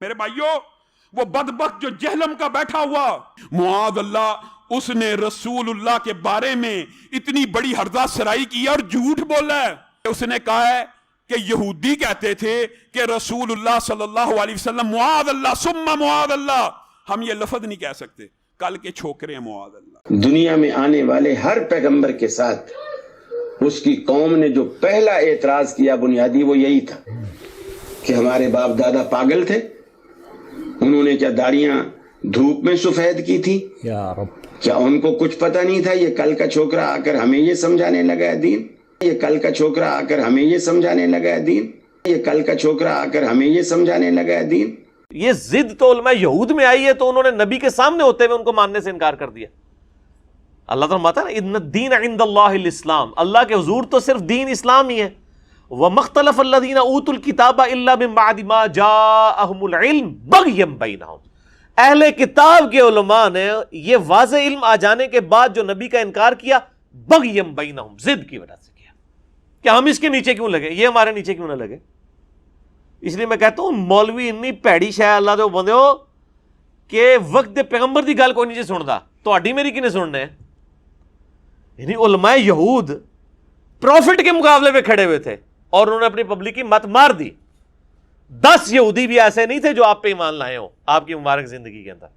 میرے بھائیوں، وہ بدبخت جو جہلم کا بیٹھا ہوا معاذ اللہ، اس نے رسول اللہ کے بارے میں اتنی بڑی ہرزہ سرائی کی اور جھوٹ بولا ہے۔ اس نے کہا ہے کہ یہودی کہتے تھے کہ رسول اللہ صلی اللہ علیہ وسلم معاذ اللہ ثم معاذ اللہ، ہم یہ لفظ نہیں کہہ سکتے، کل کے چھوکرے ہیں معاذ اللہ۔ دنیا میں آنے والے ہر پیغمبر کے ساتھ اس کی قوم نے جو پہلا اعتراض کیا بنیادی وہ یہی تھا کہ ہمارے باپ دادا پاگل تھے، انہوں نے کیا داڑیاں دھوپ میں سفید کی تھی؟ یا رب، کیا ان کو کچھ پتہ نہیں تھا؟ یہ کل کا چھوکرا آ کر ہمیں یہ سمجھانے لگا ہے دین، یہ کل کا چھوکرا آ کر ہمیں یہ سمجھانے لگا ہے دین، یہ کل کا چھوکرا آ کر ہمیں یہ سمجھانے لگا ہے دین۔ یہ ضد تو علماء یہود میں آئی ہے تو انہوں نے نبی کے سامنے ہوتے ہوئے ان کو ماننے سے انکار کر دیا۔ اللہ تعالیٰ فرماتا ہے نا ان الدین عند اللہ الاسلام، اللہ کے حضور تو صرف دین اسلام ہی ہے۔ وَمَا اخْتَلَفَ الَّذِينَ أُوتُوا الْكِتَابَ إِلَّا مِن بَعْدِ مَا جَاءَهُمُ الْعِلْمُ بَغْيًا بَيْنَهُمْ، اہل کتاب کے علماء نے یہ واضح علم آ جانے کے بعد جو نبی کا انکار کیا بغیم بینہم، ضد کی وجہ سے کیا کہ ہم اس کے نیچے کیوں لگے، یہ ہمارے نیچے کیوں نہ لگے۔ اس لیے میں کہتا ہوں مولوی اتنی پیڑی شے اللہ دے بندے ہو کہ وقت پیغمبر دی گل کوئی نہیں جی سندا، تہاڈی میری کنے سننے ہیں؟ یعنی علماء یہود پروفٹ کے مقابلے میں کھڑے ہوئے تھے اور انہوں نے اپنی پبلک کی مت مار دی۔ 10 یہودی بھی ایسے نہیں تھے جو آپ پہ ایمان لائے ہوں آپ کی مبارک زندگی کے اندر۔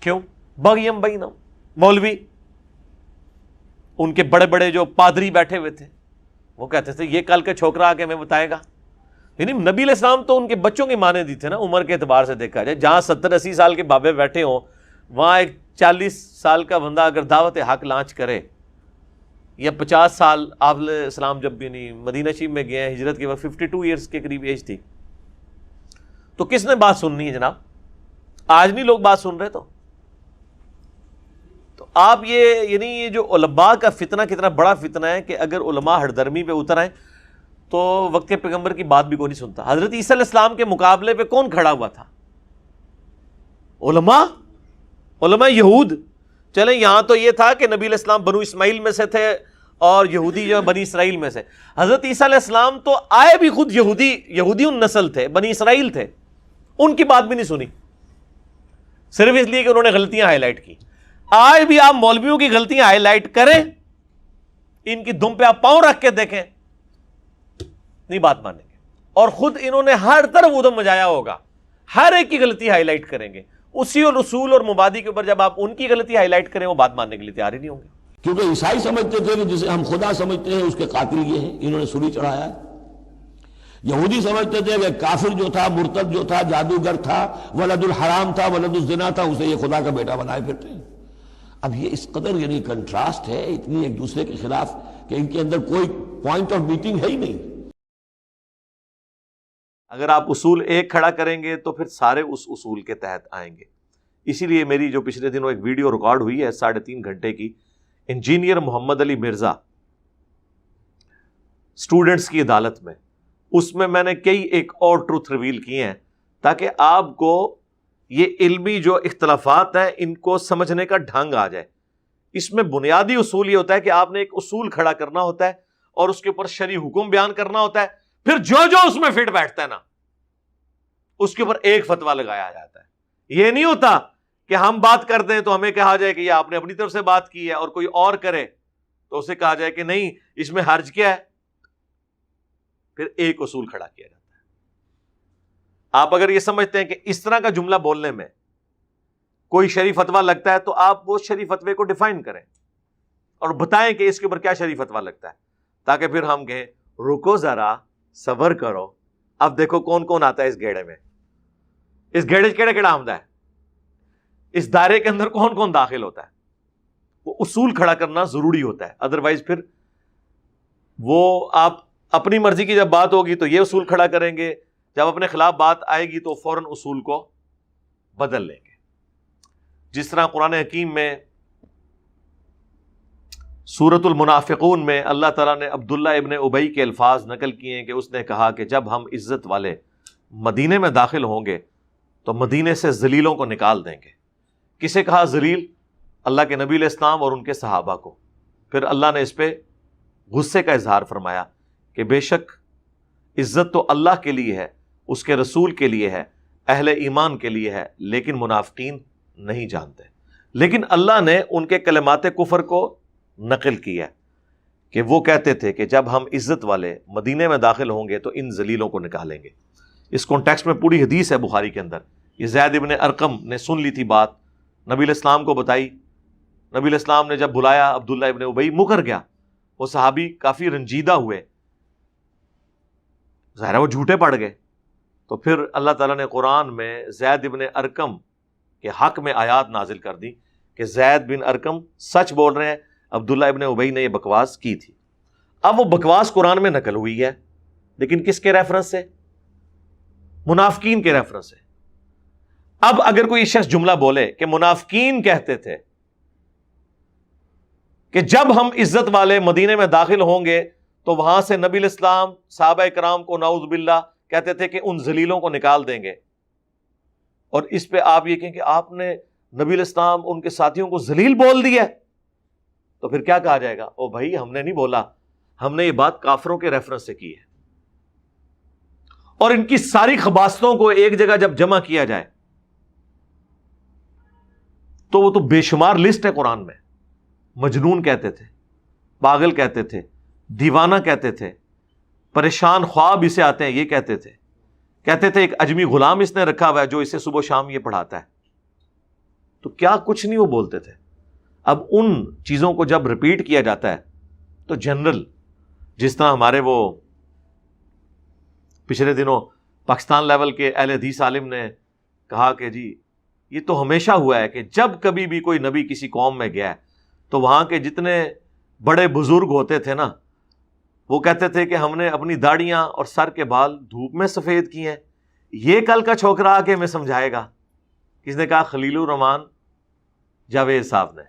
کیوں؟ بغیم بینہم، مولوی ان کے بڑے بڑے جو پادری بیٹھے ہوئے تھے وہ کہتے تھے یہ کل کا چھوکرا آ کے ہمیں بتائے گا۔ یعنی نبی علیہ السلام تو ان کے بچوں کی مانے دی تھے نا، عمر کے اعتبار سے دیکھا جائے، جہاں 70-80 سال کے بابے بیٹھے ہوں وہاں ایک 40 سال کا بندہ اگر دعوت حق لانچ کرے، یا 50 سال آپ علیہ السلام جب بھی نہیں مدینہ شریف میں گئے ہیں ہجرت کے وقت 52 ایئرس کے قریب ایج تھی، تو کس نے بات سننی ہے جناب؟ آج نہیں لوگ بات سن رہے تو آپ یہ یعنی یہ جو علماء کا فتنہ کتنا بڑا فتنہ ہے کہ اگر علماء ہر درمی پہ اتر آئیں تو وقت کے پیغمبر کی بات بھی کوئی نہیں سنتا۔ حضرت عیسیٰ علیہ السلام کے مقابلے پہ کون کھڑا ہوا تھا؟ علماء یہود۔ چلیں یہاں تو یہ تھا کہ نبی علیہ السلام بنو اسماعیل میں سے تھے اور یہودی جو بنی اسرائیل میں سے، حضرت عیسیٰ علیہ السلام تو آئے بھی خود یہودی نسل تھے، بنی اسرائیل تھے، ان کی بات بھی نہیں سنی صرف اس لیے کہ انہوں نے غلطیاں ہائی لائٹ کی۔ آج بھی آپ مولویوں کی غلطیاں ہائی لائٹ کریں، ان کی دم پہ آپ پاؤں رکھ کے دیکھیں، نہیں بات مانیں گے، اور خود انہوں نے ہر طرف ادھم مچایا ہوگا، ہر ایک کی غلطی ہائی لائٹ کریں گے، اسی اور رسول اور مبادی کے اوپر جب آپ ان کی غلطی ہائی لائٹ کریں وہ بات ماننے کے لیے تیار ہی نہیں ہوں گے۔ کیونکہ عیسائی سمجھتے تھے کہ جسے ہم خدا سمجھتے ہیں اس کے قاتل یہ ہیں، انہوں نے سولی چڑھایا ہے۔ یہودی سمجھتے تھے کہ کافر جو تھا، مرتد جو تھا، جادوگر تھا، ولد الحرام تھا، ولد الزنا تھا، اسے یہ خدا کا بیٹا بنائے پھرتے ہیں۔ اب یہ اس قدر یعنی کنٹراسٹ ہے اتنی ایک دوسرے کے خلاف کہ ان کے اندر کوئی پوائنٹ آف میٹنگ ہے ہی نہیں۔ اگر آپ اصول ایک کھڑا کریں گے تو پھر سارے اس اصول کے تحت آئیں گے۔ اسی لیے میری جو پچھلے دنوں ایک ویڈیو ریکارڈ ہوئی ہے 3.5 گھنٹے کی، انجینئر محمد علی مرزا اسٹوڈنٹس کی عدالت میں، اس میں میں نے کئی ایک اور ٹروتھ ریویل کیے ہیں تاکہ آپ کو یہ علمی جو اختلافات ہیں ان کو سمجھنے کا ڈھنگ آ جائے۔ اس میں بنیادی اصول یہ ہوتا ہے کہ آپ نے ایک اصول کھڑا کرنا ہوتا ہے اور اس کے اوپر شرعی حکم بیان کرنا ہوتا ہے، پھر جو اس میں فٹ بیٹھتا ہے نا اس کے اوپر ایک فتویٰ لگایا جاتا ہے۔ یہ نہیں ہوتا کہ ہم بات کر دیں تو ہمیں کہا جائے کہ یہ آپ نے اپنی طرف سے بات کی ہے، اور کوئی اور کرے تو اسے کہا جائے کہ نہیں اس میں حرج کیا ہے، پھر ایک اصول کھڑا کیا جاتا ہے۔ آپ اگر یہ سمجھتے ہیں کہ اس طرح کا جملہ بولنے میں کوئی شرعی فتویٰ لگتا ہے تو آپ وہ شرعی فتوے کو ڈیفائن کریں اور بتائیں کہ اس کے اوپر کیا شرعی فتویٰ لگتا ہے، تاکہ پھر ہم کہیں رکو ذرا صبر کرو، اب دیکھو کون کون آتا ہے اس گھیڑے میں، اس گھیڑے سے کیڑا کیڑا آمدہ ہے، اس دائرے کے اندر کون کون داخل ہوتا ہے۔ وہ اصول کھڑا کرنا ضروری ہوتا ہے، ادروائز پھر وہ آپ اپنی مرضی کی جب بات ہوگی تو یہ اصول کھڑا کریں گے، جب اپنے خلاف بات آئے گی تو فوراً اصول کو بدل لیں گے۔ جس طرح قرآن حکیم میں سورۃ المنافقون میں اللہ تعالیٰ نے عبداللہ ابن ابی کے الفاظ نقل کیے ہیں کہ اس نے کہا کہ جب ہم عزت والے مدینے میں داخل ہوں گے تو مدینے سے ذلیلوں کو نکال دیں گے۔ کسے کہا ذلیل؟ اللہ کے نبی علیہ السلام اور ان کے صحابہ کو۔ پھر اللہ نے اس پہ غصے کا اظہار فرمایا کہ بے شک عزت تو اللہ کے لیے ہے، اس کے رسول کے لیے ہے، اہل ایمان کے لیے ہے، لیکن منافقین نہیں جانتے۔ لیکن اللہ نے ان کے کلمات کفر کو نقل کیا کہ وہ کہتے تھے کہ جب ہم عزت والے مدینے میں داخل ہوں گے تو ان ذلیلوں کو نکالیں گے۔ اس کانٹیکسٹ میں پوری حدیث ہے بخاری کے اندر۔ یہ زید ابن ارقم نے سن لی تھی بات، نبی علیہ السلام کو بتائی، نبی علیہ السلام نے جب بلایا عبداللہ ابن ابی مکر گیا، وہ صحابی کافی رنجیدہ ہوئے، ظاہر ہے وہ جھوٹے پڑ گئے۔ تو پھر اللہ تعالیٰ نے قرآن میں زید ابن ارقم کے حق میں آیات نازل کر دی کہ زید بن ارقم سچ بول رہے ہیں، عبداللہ ابن ابی نے یہ بکواس کی تھی۔ اب وہ بکواس قرآن میں نقل ہوئی ہے، لیکن کس کے ریفرنس سے؟ منافقین کے ریفرنس سے۔ اب اگر کوئی شخص جملہ بولے کہ منافقین کہتے تھے کہ جب ہم عزت والے مدینے میں داخل ہوں گے تو وہاں سے نبی علیہ السلام صحابہ کرام کو نعوذ باللہ کہتے تھے کہ ان ذلیلوں کو نکال دیں گے، اور اس پہ آپ یہ کہیں کہ آپ نے نبی علیہ السلام ان کے ساتھیوں کو ذلیل بول دیا، تو پھر کیا کہا جائے گا؟ او بھائی ہم نے نہیں بولا، ہم نے یہ بات کافروں کے ریفرنس سے کی ہے۔ اور ان کی ساری خباثتوں کو ایک جگہ جب جمع کیا جائے تو وہ تو بے شمار لسٹ ہے قرآن میں۔ مجنون کہتے تھے، پاگل کہتے تھے، دیوانہ کہتے تھے، پریشان خواب اسے آتے ہیں یہ کہتے تھے، کہتے تھے ایک اجمی غلام اس نے رکھا ہوا ہے جو اسے صبح و شام یہ پڑھاتا ہے۔ تو کیا کچھ نہیں وہ بولتے تھے۔ اب ان چیزوں کو جب ریپیٹ کیا جاتا ہے تو جنرل، جس طرح ہمارے وہ پچھلے دنوں پاکستان لیول کے اہل حدیث عالم نے کہا کہ جی یہ تو ہمیشہ ہوا ہے کہ جب کبھی بھی کوئی نبی کسی قوم میں گیا ہے تو وہاں کے جتنے بڑے بزرگ ہوتے تھے نا، وہ کہتے تھے کہ ہم نے اپنی داڑیاں اور سر کے بال دھوپ میں سفید کیے ہیں، یہ کل کا چھوکرا آ کے ہمیں سمجھائے گا۔ کس نے کہا؟ خلیل الرحمان جاوید صاحب نے۔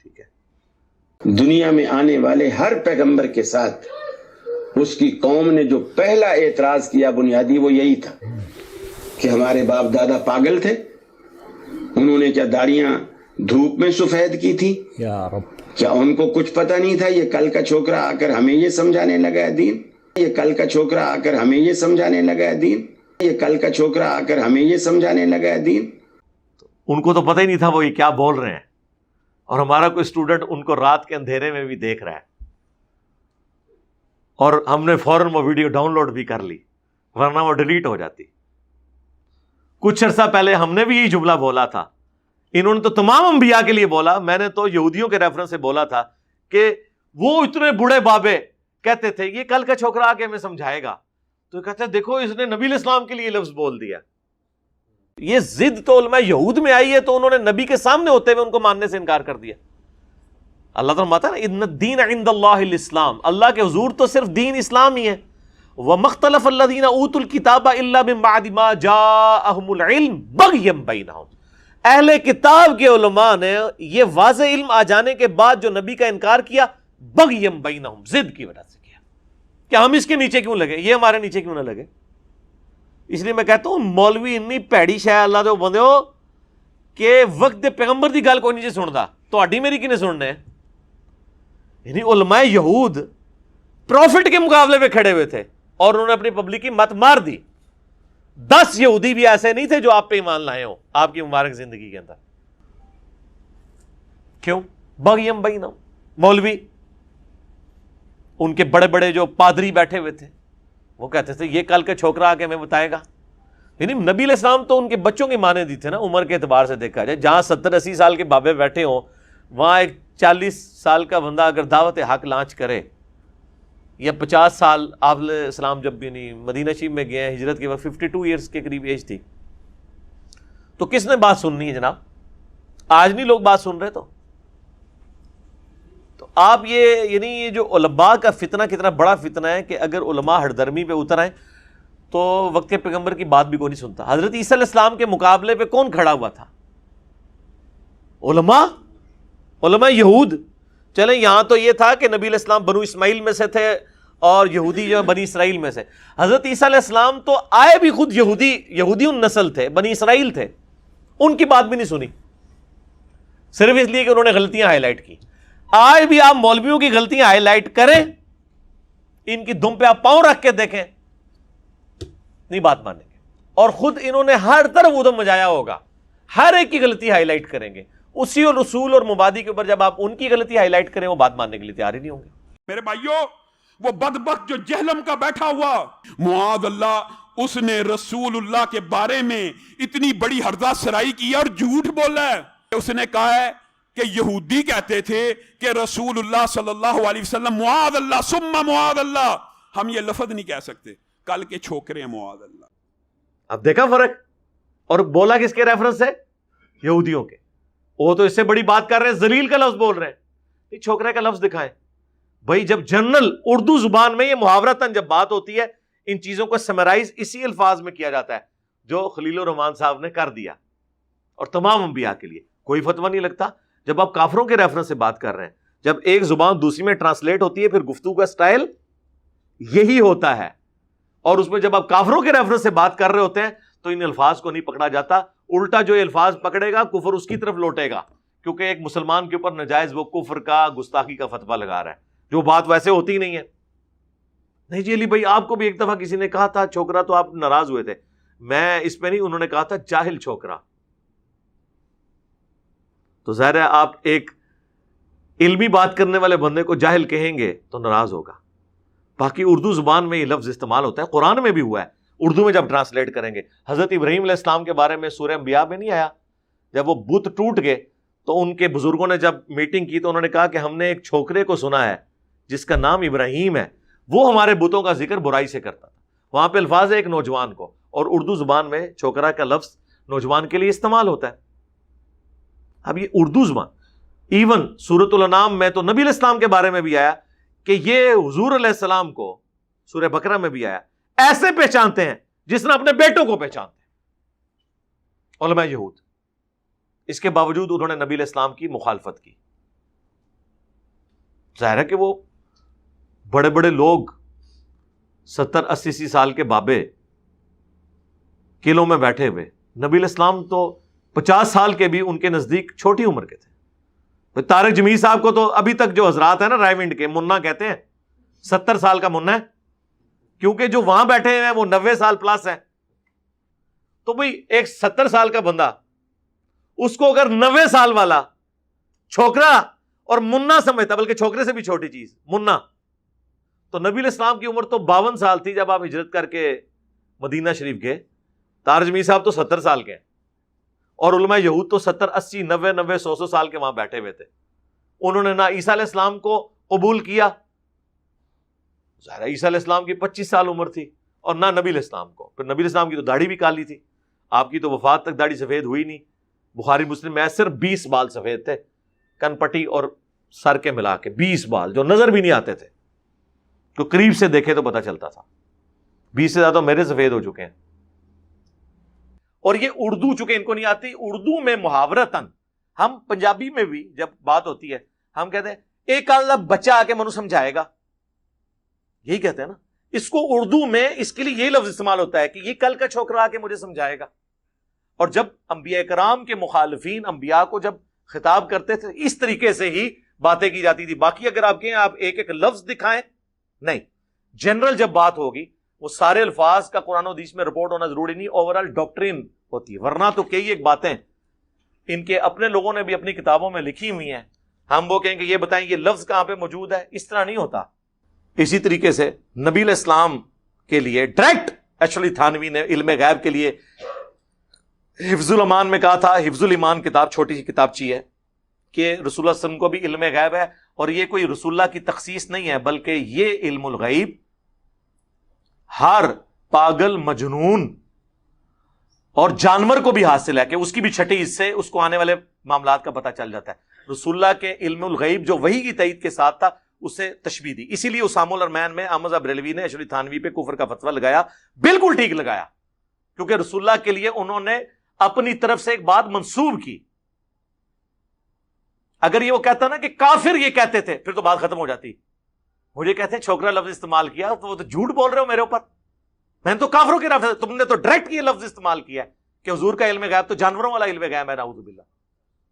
ٹھیک ہے، دنیا میں آنے والے ہر پیغمبر کے ساتھ اس کی قوم نے جو پہلا اعتراض کیا بنیادی وہ یہی تھا کہ ہمارے باپ دادا پاگل تھے، انہوں نے کیا داڑیاں دھوپ میں سفید کی تھی؟ یا رب، کیا ان کو کچھ پتہ نہیں تھا یہ کل کا چھوکرا آ کر ہمیں یہ سمجھانے لگا ہے دین؟ یہ کل کا چھوکرا آ کر ہمیں یہ سمجھانے لگا ہے دین؟ یہ کل کا چھوکرا آ کر ہمیں یہ سمجھانے لگا ہے دین؟ ان کو تو پتہ ہی نہیں تھا وہ یہ کیا بول رہے ہیں، اور ہمارا کوئی اسٹوڈنٹ ان کو رات کے اندھیرے میں بھی دیکھ رہا ہے، اور ہم نے فوراً وہ ویڈیو ڈاؤن لوڈ بھی کر لی، ورنہ وہ ڈیلیٹ ہو جاتی۔ کچھ عرصہ پہلے ہم نے بھی یہی جملہ بولا تھا، انہوں نے تو تمام انبیاء کے لیے بولا، میں نے تو یہودیوں کے ریفرنس سے بولا تھا کہ وہ اتنے بوڑھے بابے کہتے تھے یہ کل کا چھوکرا آ کے ہمیں سمجھائے گا، تو کہتے ہیں دیکھو اس نے نبی علیہ السلام کے لیے لفظ بول دیا۔ یہ ضد تو علماء یہود میں آئی ہے، تو انہوں نے نبی کے سامنے ہوتے ہوئے ان کو ماننے سے انکار کر دیا۔ اللہ تعالیٰ ماتا نا ان الدین عند اللہ الاسلام، اللہ کے حضور تو صرف دین اسلام ہی ہے۔ وَمَا اخْتَلَفَ الَّذِينَ أُوتُوا الْكِتَابَ إِلَّا مِن بَعْدِ مَا جَاءَهُمُ الْعِلْمُ بَغْيًا بَيْنَهُمْ، اہل کتاب کے علماء نے یہ واضح علم آ جانے کے بعد جو نبی کا انکار کیا، بغیم بینہم، ضد کی وجہ سے کیا کہ ہم اس کے نیچے کیوں لگے، یہ ہمارے نیچے کیوں نہ لگے۔ اس لیے میں کہتا ہوں مولوی انی پیڑی شے اللہ دے بندے ہو کہ وقت دے پیغمبر دی گل کوئی نہیں سندا، تہاڈی میری کنے سننے؟ یعنی علماء یہود پروفٹ کے مقابلے میں کھڑے ہوئے تھے اور انہوں نے اپنی پبلک کی مت مار دی۔ 10 یہودی بھی ایسے نہیں تھے جو آپ پہ ایمان لائے ہوں آپ کی مبارک زندگی کے اندر۔ کیوں؟ بغیم بینہم، مولوی ان کے بڑے بڑے جو پادری بیٹھے ہوئے تھے وہ کہتے تھے یہ کل کا چھوکرا آ کے ہمیں بتائے گا۔ یعنی نبی علیہ السلام تو ان کے بچوں کی مانے دی تھے نا، عمر کے اعتبار سے دیکھا جائے، جہاں 70-80 سال کے بابے بیٹھے ہوں وہاں ایک 40 سال کا بندہ اگر دعوت حق لانچ کرے، یا 50 سال آپ علیہ السلام جب بھی نہیں مدینہ شریف میں گئے ہیں ہجرت کے وقت 52 ایئرس کے قریب ایج تھی، تو کس نے بات سننی ہے جناب؟ آج نہیں لوگ بات سن رہے۔ تو آپ یعنی یہ جو علماء کا فتنہ کتنا بڑا فتنہ ہے کہ اگر علماء ہردرمی پہ اتر آئیں تو وقت کے پیغمبر کی بات بھی کوئی نہیں سنتا۔ حضرت عیسیٰ علیہ السلام کے مقابلے پہ کون کھڑا ہوا تھا؟ علماء یہود۔ چلیں یہاں تو یہ تھا کہ نبی علیہ السلام بنو اسماعیل میں سے تھے اور یہودی جو بنی اسرائیل میں سے۔ حضرت عیسیٰ علیہ السلام تو آئے بھی خود یہودی نسل تھے، بنی اسرائیل تھے، ان کی بات بھی نہیں سنی، صرف اس لیے کہ انہوں نے غلطیاں ہائی لائٹ کی۔ آج بھی آپ مولویوں کی غلطیاں ہائی لائٹ کریں، ان کی دم پہ آپ پاؤں رکھ کے دیکھیں، نہیں بات مانیں گے، اور خود انہوں نے ہر طرف ادھم مچایا ہوگا، ہر ایک کی غلطی ہائی لائٹ کریں گے، اسی اور رسول اور مبادی کے اوپر جب آپ ان کی غلطی ہائی لائٹ کریں وہ بات ماننے کے لیے تیار ہی نہیں ہوں گے۔ میرے بھائیوں، وہ بدبخت جو جہلم کا بیٹھا ہوا، معاذ اللہ، اس نے رسول اللہ کے بارے میں اتنی بڑی ہرزہ سرائی کی اور جھوٹ بولا ہے۔ اس نے کہا ہے کہ یہودی کہتے تھے کہ رسول اللہ صلی اللہ علیہ وسلم معاذ اللہ ثم معاذ اللہ، ہم یہ لفظ نہیں کہہ سکتے، کل کے چھوکرے ہیں معاذ اللہ۔ اب دیکھا فرق؟ اور بولا کس کے ریفرنس سے؟ یہودیوں کے۔ وہ تو اس سے بڑی بات کر رہے ہیں، ذلیل کا لفظ بول رہے ہیں، یہ چھوکرے کا لفظ دکھائیں۔ بھائی جب جنرل اردو زبان میں یہ محاورتاً جب بات ہوتی ہے، ان چیزوں کو سمرائز اسی الفاظ میں کیا جاتا ہے جو خلیل الرحمان صاحب نے کر دیا، اور تمام انبیاء کے لیے کوئی فتویٰ نہیں لگتا۔ جب آپ کافروں کے ریفرنس سے بات کر رہے ہیں، جب ایک زبان دوسری میں ٹرانسلیٹ ہوتی ہے، پھر گفتگو کا سٹائل یہی ہوتا ہے، اور اس میں جب آپ کافروں کے ریفرنس سے بات کر رہے ہوتے ہیں تو ان الفاظ کو نہیں پکڑا جاتا، الٹا جو الفاظ پکڑے گا کفر اس کی طرف لوٹے گا، کیونکہ ایک مسلمان کے اوپر نجائز وہ کفر کا گستاخی کا فتویٰ لگا رہا ہے، جو بات ویسے ہوتی ہی نہیں ہے۔ نہیں جی علی بھائی، آپ کو بھی ایک دفعہ کسی نے کہا تھا چھوکرا، تو آپ ناراض ہوئے تھے، میں اس پہ نہیں، انہوں نے کہا تھا جاہل چھوکرا، تو ظاہر ہے آپ ایک علمی بات کرنے والے بندے کو جاہل کہیں گے تو ناراض ہوگا۔ باقی اردو زبان میں یہ لفظ استعمال ہوتا ہے، قرآن میں بھی ہوا ہے، اردو میں جب ٹرانسلیٹ کریں گے، حضرت ابراہیم علیہ السلام کے بارے میں سورہ انبیاء میں نہیں آیا، جب وہ بت ٹوٹ گئے تو ان کے بزرگوں نے جب میٹنگ کی تو انہوں نے کہا کہ ہم نے ایک چھوکرے کو سنا ہے جس کا نام ابراہیم ہے، وہ ہمارے بتوں کا ذکر برائی سے کرتا تھا۔ وہاں پہ الفاظ ہے ایک نوجوان کو، اور اردو زبان میں چھوکرا کا لفظ نوجوان کے لیے استعمال ہوتا ہے۔ اب یہ اردو زبان، ایون سورۃ الانعام میں تو نبی علیہ السلام کے بارے میں بھی آیا کہ یہ حضور علیہ السلام کو، سورہ بقرہ میں بھی آیا، ایسے پہچانتے ہیں جس نے اپنے بیٹوں کو پہچانتے ہیں علماء یہود۔ اس کے باوجود انہوں نے نبی علیہ السلام کی مخالفت کی۔ ظاہر ہے کہ وہ بڑے بڑے لوگ 70-80 سال کے بابے قلعوں میں بیٹھے ہوئے، نبی علیہ السلام تو 50 سال کے بھی ان کے نزدیک چھوٹی عمر کے تھے۔ طارق جمیل صاحب کو تو ابھی تک جو حضرات ہیں نا رائے ونڈ کے، منا کہتے ہیں، 70 سال کا منا ہے، کیونکہ جو وہاں بیٹھے ہیں وہ 90 سال پلس ہیں۔ تو بھئی ایک 70 سال کا بندہ، اس کو اگر 90 سال والا چھوکرا اور منا سمجھتا، بلکہ چھوکرے سے بھی چھوٹی چیز منا، تو نبی علیہ السلام کی عمر تو 52 سال تھی جب آپ ہجرت کر کے مدینہ شریف گئے۔ طارق جمیل صاحب تو 70 سال کے ہیں، اور علماء یہود تو 70 80 90 90 100 سال کے وہاں بیٹھے ہوئے تھے۔ انہوں نے نہ عیسیٰ علیہ السلام کو قبول کیا، ظاہر ہے عیسیٰ علیہ السلام کی 25 سال عمر تھی، اور نہ نبی علیہ السلام کو۔ پھر نبی علیہ السلام کی تو داڑھی بھی کالی تھی، آپ کی تو وفات تک داڑھی سفید ہوئی نہیں۔ بخاری مسلم میں صرف 20 بال سفید تھے، کن پٹی اور سر کے ملا کے 20 بال، جو نظر بھی نہیں آتے تھے، جو قریب سے دیکھے تو پتہ چلتا تھا۔ 20 سے زیادہ میرے سفید ہو چکے ہیں۔ اور یہ اردو چونکہ ان کو نہیں آتی، اردو میں محاورتاً، ہم پنجابی میں بھی جب بات ہوتی ہے ہم کہتے ہیں ایک اللہ بچہ آ کے منو سمجھائے گا، یہی کہتے ہیں نا۔ اس کو اردو میں اس کے لیے یہ لفظ استعمال ہوتا ہے کہ یہ کل کا چھوکرا آ کے مجھے سمجھائے گا۔ اور جب انبیاء کرام کے مخالفین انبیاء کو جب خطاب کرتے تھے اس طریقے سے ہی باتیں کی جاتی تھی۔ باقی اگر آپ کہیں آپ ایک ایک لفظ دکھائیں، نہیں، جنرل جب بات ہوگی وہ سارے الفاظ کا قرآن و حدیث میں رپورٹ ہونا ضروری نہیں، اوورال ڈاکٹرین ہوتی ہے۔ ورنہ تو کئی ایک باتیں ان کے اپنے لوگوں نے بھی اپنی کتابوں میں لکھی ہوئی ہیں، ہم وہ کہیں کہ یہ بتائیں یہ لفظ کہاں پہ موجود ہے، اس طرح نہیں ہوتا۔ اسی طریقے سے نبی علیہ السلام کے لیے ڈائریکٹ ایکچولی تھانوی نے علم غیب کے لیے حفظ الامان میں کہا تھا، حفظ الایمان کتاب چھوٹی سی کتابچی ہے، کہ رسول اللہ صلی اللہ علیہ وسلم کو بھی علم غیب ہے، اور یہ کوئی رسول اللہ کی تخصیص نہیں ہے، بلکہ یہ علم الغیب ہر پاگل، مجنون اور جانور کو بھی حاصل ہے، کہ اس کی بھی چھٹی حصے اس کو آنے والے معاملات کا پتہ چل جاتا ہے۔ رسول اللہ کے علم الغیب جو وحی کی تائید کے ساتھ تھا اسے تشبیہ دی۔ اسی لیے اسامہ الارمین میں احمد بریلوی نے ایشوری تھانوی پہ کفر کا فتویٰ لگایا، بالکل ٹھیک لگایا، کیونکہ رسول اللہ کے لیے انہوں نے اپنی طرف سے ایک بات منسوب کی۔ اگر یہ وہ کہتا نا کہ کافر یہ کہتے تھے، پھر تو بات ختم ہو جاتی۔ مجھے کہتے ہیں چھوکرا لفظ استعمال کیا، تو وہ تو جھوٹ بول رہے ہو میرے اوپر، میں نے تو کافروں کی رفض، تم نے تو ڈائریکٹ یہ لفظ استعمال کیا ہے کہ حضور کا علم غیب تو جانوروں والا علم غیب ہے، نعوذ باللہ،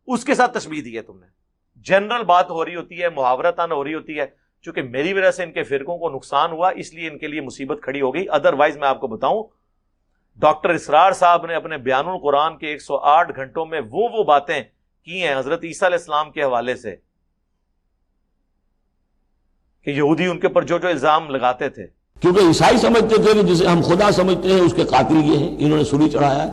اس کے ساتھ تشبیہ دی ہے تم نے۔ جنرل بات ہو رہی ہوتی ہے، محاورتاً ہو رہی ہوتی ہے، چونکہ میری وجہ سے ان کے فرقوں کو نقصان ہوا اس لیے ان کے لیے مصیبت کھڑی ہو گئی۔ ادروائز میں آپ کو بتاؤں ڈاکٹر اسرار صاحب نے اپنے بیان القرآن کے 108 گھنٹوں میں وہ باتیں کی ہیں حضرت عیسیٰ علیہ السلام کے حوالے سے کہ یہودی ان کے اوپر جو الزام لگاتے تھے. کیونکہ عیسائی سمجھتے تھے کہ جسے ہم خدا سمجھتے ہیں اس کے قاتل یہ ہیں، انہوں نے سولی چڑھایا ہے.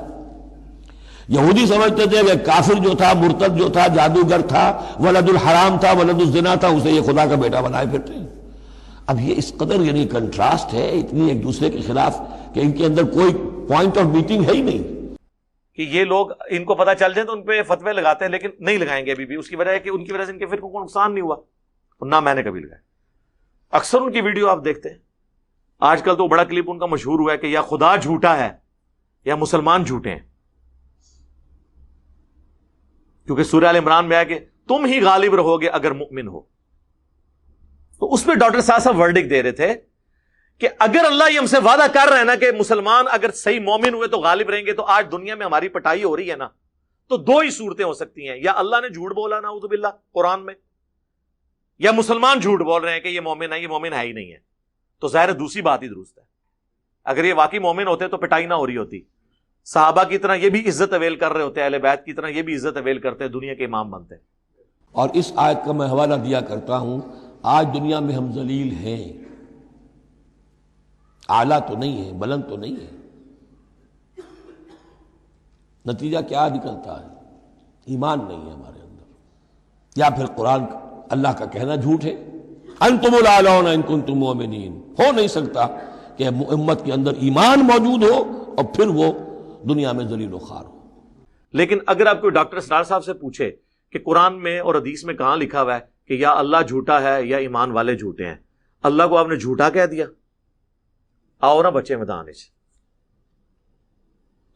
یہودی سمجھتے تھے کہ کافر جو تھا، مرتد جو تھا، جادوگر تھا، ولد الحرام تھا، ولد الزنا تھا، اسے یہ خدا کا بیٹا بنائے پھرتے ہیں. اب یہ اس قدر یعنی کنٹراسٹ ہے اتنی ایک دوسرے کے خلاف کہ ان کے اندر کوئی پوائنٹ آف میٹنگ ہے ہی نہیں کہ یہ لوگ ان کو پتہ چل جائے تو ان پہ فتوے لگاتے ہیں، لیکن نہیں لگائیں گے ابھی بھی. اس کی وجہ ہے کہ ان کی وجہ سے ان کے فرقوں کو نقصان نہیں ہوا اور نہ میں نے کبھی لگایا. اکثر ان کی ویڈیو آپ دیکھتے ہیں. آج کل تو بڑا کلپ ان کا مشہور ہوا ہے کہ یا خدا جھوٹا ہے یا مسلمان جھوٹے ہیں، کیونکہ سورہ ال عمران میں آیا کہ تم ہی غالب رہو گے اگر مؤمن ہو. تو اس پہ ڈاکٹر صاحب ورڈک دے رہے تھے کہ اگر اللہ یہ ہم سے وعدہ کر رہے ہیں نا کہ مسلمان اگر صحیح مومن ہوئے تو غالب رہیں گے، تو آج دنیا میں ہماری پٹائی ہو رہی ہے نا، تو دو ہی صورتیں ہو سکتی ہیں، یا اللہ نے جھوٹ بولا نعوذ باللہ قرآن میں، یا مسلمان جھوٹ بول رہے ہیں کہ یہ مومن ہے، یہ مومن ہے ہی نہیں ہے. تو ظاہر دوسری بات ہی درست ہے. اگر یہ واقعی مومن ہوتے تو پٹائی نہ ہو رہی ہوتی. صحابہ کی طرح یہ بھی عزت اویل کر رہے ہوتے، اہل بیت کی طرح یہ بھی عزت اویل کرتے، دنیا کے امام بنتے. اور اس آیت کا میں حوالہ دیا کرتا ہوں. آج دنیا میں ہم ذلیل ہیں، اعلیٰ تو نہیں ہے، بلند تو نہیں ہے. نتیجہ کیا نکلتا ہے؟ ایمان نہیں ہے ہمارے اندر، یا پھر قرآن اللہ کا کہنا جھوٹ ہے. انتم الاعلون ان کنتم مؤمنین. ہو نہیں سکتا کہ امت کے اندر ایمان موجود ہو اور پھر وہ دنیا میں ذلیل و خوار ہو. لیکن اگر آپ کوئی ڈاکٹر اسرار صاحب سے پوچھے کہ قرآن میں اور حدیث میں کہاں لکھا ہوا ہے کہ یا اللہ جھوٹا ہے یا ایمان والے جھوٹے ہیں، اللہ کو آپ نے جھوٹا کہہ دیا، آؤ نا بچے میدان وچ،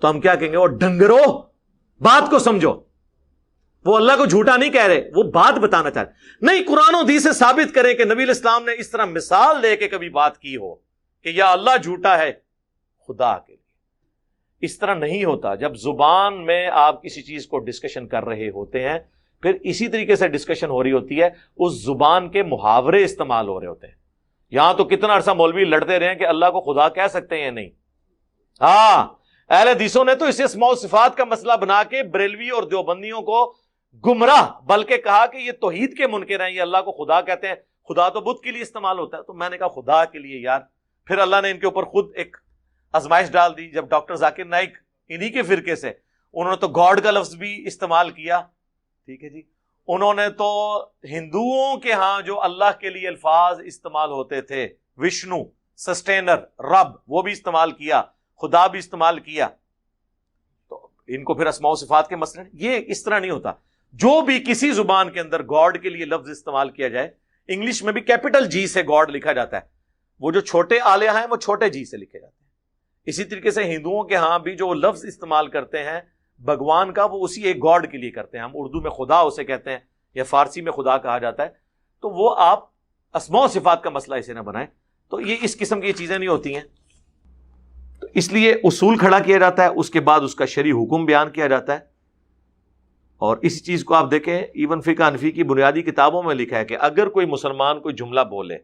تو ہم کیا کہیں گے؟ وہ ڈنگرو بات کو سمجھو. وہ اللہ کو جھوٹا نہیں کہہ رہے، وہ بات بتانا چاہ رہے. نہیں، قرآن و حدیث سے ثابت کریں کہ نبی علیہ السلام نے اس طرح مثال دے کے کبھی بات کی ہو کہ یا اللہ جھوٹا ہے خدا کے لیے. اس طرح نہیں ہوتا. جب زبان میں آپ کسی چیز کو ڈسکشن کر رہے ہوتے ہیں، پھر اسی طریقے سے ڈسکشن ہو رہی ہوتی ہے، اس زبان کے محاورے استعمال ہو رہے ہوتے ہیں. یہاں تو کتنا عرصہ مولوی لڑتے رہے ہیں کہ اللہ کو خدا کہہ سکتے ہیں یا نہیں. ہاں، اہل حدیثوں نے تو اسے اسماء و صفات کا مسئلہ بنا کے بریلوی اور دیوبندیوں کو گمراہ، بلکہ کہا کہ یہ توحید کے منکر ہیں، یہ اللہ کو خدا کہتے ہیں. خدا تو بت کے لیے استعمال ہوتا ہے. تو میں نے کہا خدا کے لیے یار. پھر اللہ نے ان کے اوپر خود ایک آزمائش ڈال دی. جب ڈاکٹر ذاکر نائک انہی کے فرقے سے، انہوں نے تو گاڈ کا لفظ بھی استعمال کیا. ٹھیک ہے جی. انہوں نے تو ہندوؤں کے ہاں جو اللہ کے لیے الفاظ استعمال ہوتے تھے، وشنو، سسٹینر، رب، وہ بھی استعمال کیا، خدا بھی استعمال کیا. تو ان کو پھر اسماء و صفات کے مسئلے. یہ اس طرح نہیں ہوتا. جو بھی کسی زبان کے اندر گاڈ کے لیے لفظ استعمال کیا جائے، انگلش میں بھی کیپٹل جی سے گاڈ لکھا جاتا ہے، وہ جو چھوٹے آلیہ ہیں وہ چھوٹے جی سے لکھے جاتے ہیں. اسی طریقے سے ہندوؤں کے ہاں بھی جو لفظ استعمال کرتے ہیں بھگوان کا، وہ اسی ایک گاڈ کے لیے کرتے ہیں. ہم اردو میں خدا اسے کہتے ہیں یا فارسی میں خدا کہا جاتا ہے. تو وہ آپ اسماء و صفات کا مسئلہ اسے نہ بنائیں. تو یہ اس قسم کی چیزیں نہیں ہوتی ہیں. تو اس لیے اصول کھڑا کیا جاتا ہے، اس کے بعد اس کا شرعی حکم بیان کیا جاتا ہے. اور اسی چیز کو آپ دیکھیں، ایون فقہ حنفی کی بنیادی کتابوں میں لکھا ہے کہ اگر کوئی مسلمان کوئی جملہ بولے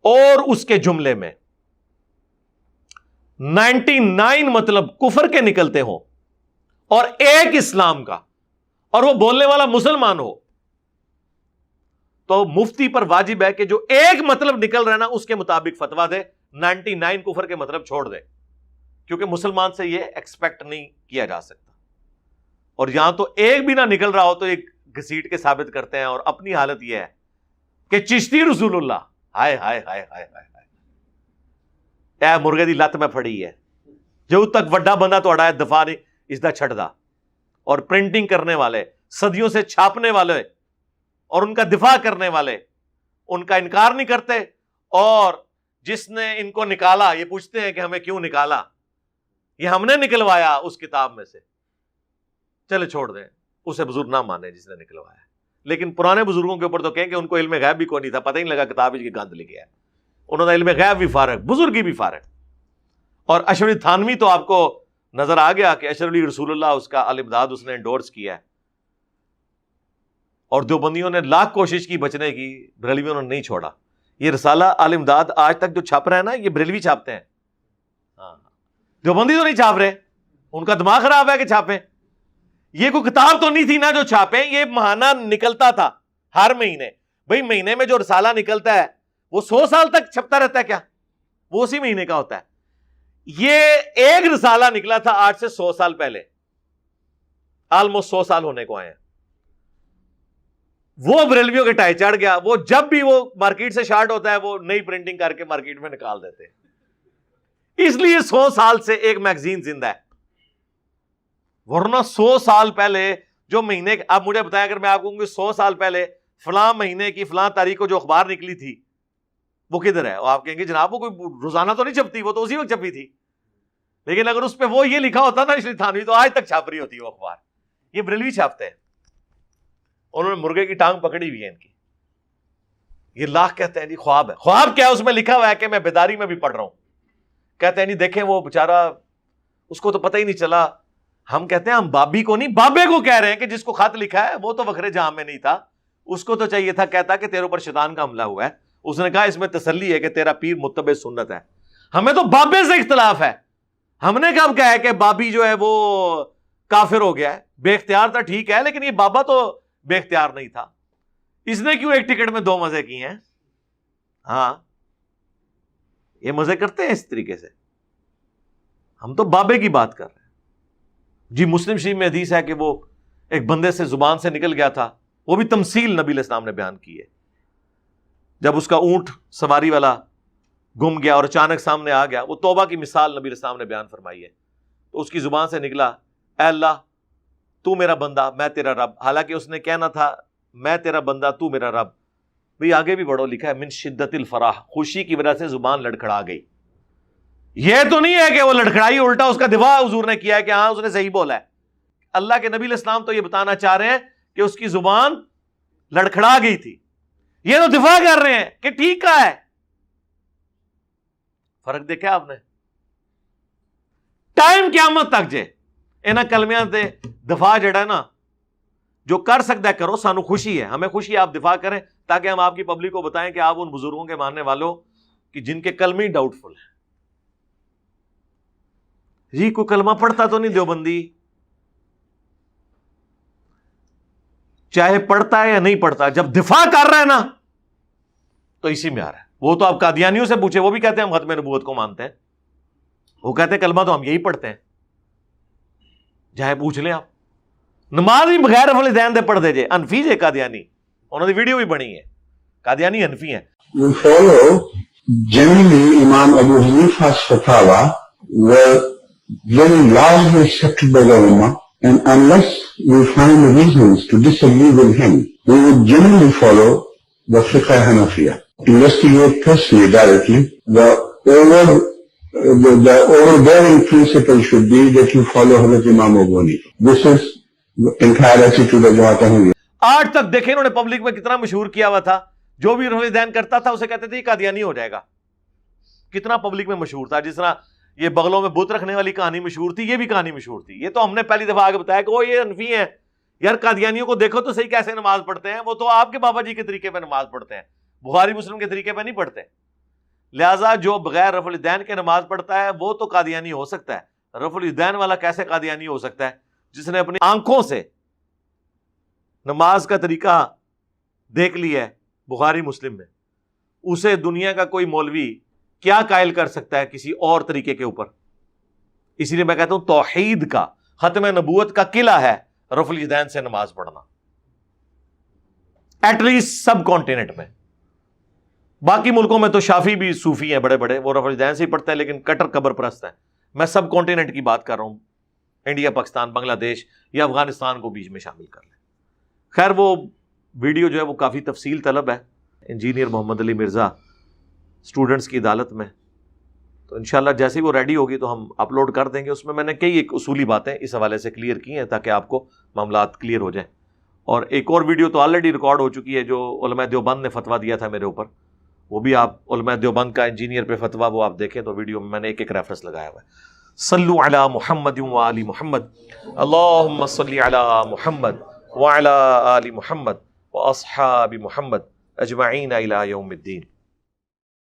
اور اس کے جملے میں 99 مطلب کفر کے نکلتے ہوں اور ایک اسلام کا، اور وہ بولنے والا مسلمان ہو، تو مفتی پر واجب ہے کہ جو ایک مطلب نکل رہا ہے نا اس کے مطابق فتویٰ دے، 99 کفر کے مطلب چھوڑ دے، کیونکہ مسلمان سے یہ ایکسپیکٹ نہیں کیا جا سکتا. اور یہاں تو ایک بھی نہ نکل رہا ہو تو ایک گھسیٹ کے ثابت کرتے ہیں. اور اپنی حالت یہ ہے کہ چشتی رسول اللہ، ہائے ہائے ہائے ہائے ہائے، اے مرغے دی لت میں پھڑی ہے، جو تک وڈا بندہ توڑا ہے دفاع نہیں اس دا چھڑ دا. اور پرنٹنگ کرنے والے، صدیوں سے چھاپنے والے اور ان کا دفاع کرنے والے ان کا انکار نہیں کرتے. اور جس نے ان کو نکالا یہ پوچھتے ہیں کہ ہمیں کیوں نکالا، یہ ہم نے نکلوایا اس کتاب میں سے. چلے چھوڑ دیں، اسے بزرگ نہ مانے جس نے نکلوایا. لیکن پرانے بزرگوں کے اوپر تو کہیں کہ ان کو علم غیب بھی کوئی نہیں تھا، پتہ ہی نہیں لگا کتاب کی گند لکھی ہے. انہوں نے علم غیب بھی فارغ، بزرگی بھی فارغ. اور اشرف تھانوی تو آپ کو نظر آ گیا کہ اشرف علی رسول اللہ اس کا الامداد اس نے انڈورس کیا ہے. اور دیوبندیوں نے لاکھ کوشش کی بچنے کی، بریلویوں نے نہیں چھوڑا. یہ رسالہ الامداد آج تک جو چھاپ رہا ہے نا، یہ بریلوی چھاپتے ہیں. ہاں، دیوبندی تو نہیں چھاپ رہے, ان کا دماغ خراب ہے کہ چھاپیں. یہ کوئی کتاب تو نہیں تھی نا جو چھاپیں, یہ ماہانہ نکلتا تھا ہر مہینے. بھئی مہینے میں جو رسالہ نکلتا ہے وہ 100 سال تک چھپتا رہتا ہے کیا؟ وہ اسی مہینے کا ہوتا ہے. یہ ایک رسالہ نکلا تھا آج سے 100 سال پہلے, آلموسٹ 100 سال ہونے کو آئے ہیں. وہ بریلویوں کے ٹائے چڑھ گیا, وہ جب بھی وہ مارکیٹ سے شارٹ ہوتا ہے وہ نئی پرنٹنگ کر کے مارکیٹ میں نکال دیتے ہیں. اس لیے 100 سال سے ایک میگزین زندہ ہے, ورنہ 100 سال پہلے جو مہینے, آپ مجھے بتائیں اگر میں آپ کو 100 سال پہلے فلاں مہینے کی فلاں تاریخ کو جو اخبار نکلی تھی وہ کدھر ہے, آپ کہیں گے جناب وہ کوئی روزانہ تو نہیں چھپتی, وہ تو اسی وقت چھپی تھی. لیکن اگر اس پہ وہ یہ لکھا ہوتا نا اشرف تھانوی, تو آج تک چھاپ رہی ہوتی ہے وہ اخبار. یہ بریلوی چھاپتے ہیں, انہوں نے مرغے کی ٹانگ پکڑی ہوئی ہے ان کی. یہ لاکھ کہتے ہیں جی خواب ہے. خواب کیا ہے؟ اس میں لکھا ہوا ہے کہ میں بیداری میں بھی پڑھ رہا ہوں. کہتے ہیں جی دیکھیں وہ بیچارہ, اس کو تو پتہ ہی نہیں چلا. ہم کہتے ہیں ہم بابی کو نہیں, بابے کو کہہ رہے ہیں کہ جس کو خط لکھا ہے وہ تو وکھرے جہاں میں نہیں تھا, اس کو تو چاہیے تھا کہتا کہ تیرے اوپر شیطان کا حملہ ہوا ہے. اس نے کہا اس میں تسلی ہے کہ تیرا پیر متبع سنت ہے. ہمیں تو بابے سے اختلاف ہے. ہم نے کب کہا ہے کہ بابی جو ہے وہ کافر ہو گیا ہے؟ بے اختیار تھا ٹھیک ہے, لیکن یہ بابا تو بے اختیار نہیں تھا. اس نے کیوں ایک ٹکٹ میں 2 مزے کیے ہیں؟ ہاں یہ مزے کرتے ہیں اس طریقے سے. ہم تو بابے کی بات کر رہے ہیں جی. مسلم شریف میں حدیث ہے کہ وہ ایک بندے سے زبان سے نکل گیا تھا, وہ بھی تمثیل نبی علیہ السلام نے بیان کی ہے. جب اس کا اونٹ سواری والا گم گیا اور اچانک سامنے آ گیا, وہ توبہ کی مثال نبی علیہ السلام نے بیان فرمائی ہے. تو اس کی زبان سے نکلا, اے اللہ تو میرا بندہ میں تیرا رب. حالانکہ اس نے کہنا تھا میں تیرا بندہ تو میرا رب. بھئی آگے بھی بڑھو, لکھا ہے من شدت الفرح, خوشی کی وجہ سے زبان لڑکھڑا گئی. یہ تو نہیں ہے کہ وہ لڑکھڑائی, الٹا اس کا دفاع حضور نے کیا ہے کہ ہاں اس نے صحیح بولا ہے. اللہ کے نبی علیہ السلام تو یہ بتانا چاہ رہے ہیں کہ اس کی زبان لڑکھڑا گئی تھی. یہ تو دفاع کر رہے ہیں کہ ٹھیک کہا ہے. فرق دیکھا آپ نے؟ ٹائم قیامت تک جے انہاں کلمیاں دے دفاع جڑا ہے نا, جو کر سکتا ہے کرو. سانو خوشی ہے, ہمیں خوشی ہے آپ دفاع کریں, تاکہ ہم آپ کی پبلک کو بتائیں کہ آپ ان بزرگوں کے ماننے والوں کہ جن کے کلمے ڈاؤٹ فل ہیں. جی کوئی کلمہ پڑھتا تو نہیں دیوبندی, چاہے پڑھتا ہے یا نہیں پڑھتا, جب دفاع کر رہا ہے نا تو اسی میں آ رہا ہے. وہ تو آپ قادیانیوں سے پوچھے, وہ بھی کہتے ہیں ہم ختم نبوت کو مانتے ہیں. وہ کہتے ہیں کلمہ تو ہم یہی پڑھتے ہیں. چاہے پوچھ لیں آپ, نماز بھی بغیر رفع الیدین دے پڑھ دے جے. انفی جے قادیانی, انہوں نے ویڈیو بھی بنی ہے, قادیانی انفی ہیں. We follow generally Imam Abu Hanifa's fatwa were very largely accepted by the Ummah, and unless we find reasons to disagree with him, we would generally follow the Fiqh Hanafiya. Investigate personally, directly. The overbearing principle should be that you follow Hazrat Imam Abu Hanifa. This is the entire attitude of Jamaat Ahmadiyya. آج تک دیکھیں انہوں نے public میں کتنا مشہور کیا ہوا تھا, جو بھی رفع الیدین کرتا تھا اسے کہتے تھے یہ قادیانی ہو جائے گا. کتنا پبلک میں مشہور تھا. جس طرح یہ بغلوں میں بت رکھنے والی کہانی مشہور تھی, یہ بھی کہانی مشہور تھی. یہ تو ہم نے پہلی دفعہ آگے بتایا کہ وہ یہ انفی ہیں. یار قادیانیوں کو دیکھو تو صحیح کیسے نماز پڑھتے ہیں, وہ تو آپ کے بابا جی کے طریقے پہ نماز پڑھتے ہیں, بخاری مسلم کے طریقے پہ نہیں پڑھتے. لہٰذا جو بغیر رفع الیدین کے نماز پڑھتا ہے وہ تو قادیانی ہو سکتا ہے. رفع الیدین والا کیسے قادیانی ہو سکتا ہے؟ جس نے اپنی آنکھوں سے نماز کا طریقہ دیکھ لیا ہے بخاری مسلم میں, اسے دنیا کا کوئی مولوی کیا قائل کر سکتا ہے کسی اور طریقے کے اوپر؟ اسی لیے میں کہتا ہوں توحید کا, ختم نبوت کا قلعہ ہے رفع الیدین سے نماز پڑھنا, ایٹ لیسٹ سب کانٹیننٹ میں. باقی ملکوں میں تو شافی بھی صوفی ہیں بڑے بڑے, وہ رفع الیدین سے ہی پڑھتے ہیں لیکن کٹر قبر پرست ہیں. میں سب کانٹیننٹ کی بات کر رہا ہوں, انڈیا, پاکستان, بنگلہ دیش یا افغانستان کو بیچ میں شامل کر لیں. خیر وہ ویڈیو جو ہے وہ کافی تفصیل طلب ہے. انجینئر محمد علی مرزا اسٹوڈنٹس کی عدالت میں, تو انشاءاللہ جیسے ہی وہ ریڈی ہوگی تو ہم اپلوڈ کر دیں گے. اس میں نے کئی ایک اصولی باتیں اس حوالے سے کلیئر کی ہیں تاکہ آپ کو معاملات کلیئر ہو جائیں. اور ایک اور ویڈیو تو آلریڈی ریکارڈ ہو چکی ہے جو علماء دیوبند نے فتویٰ دیا تھا میرے اوپر, وہ بھی آپ علماء دیوبند کا انجینئر پہ فتویٰ وہ آپ دیکھیں تو ویڈیو میں نے ایک ایک ریفرنس لگایا ہوا ہے. صلو علی محمد و آل محمد, اللہم صلی علی محمد وعلی آل محمد واصحاب محمد اجمعین الی یوم الدین.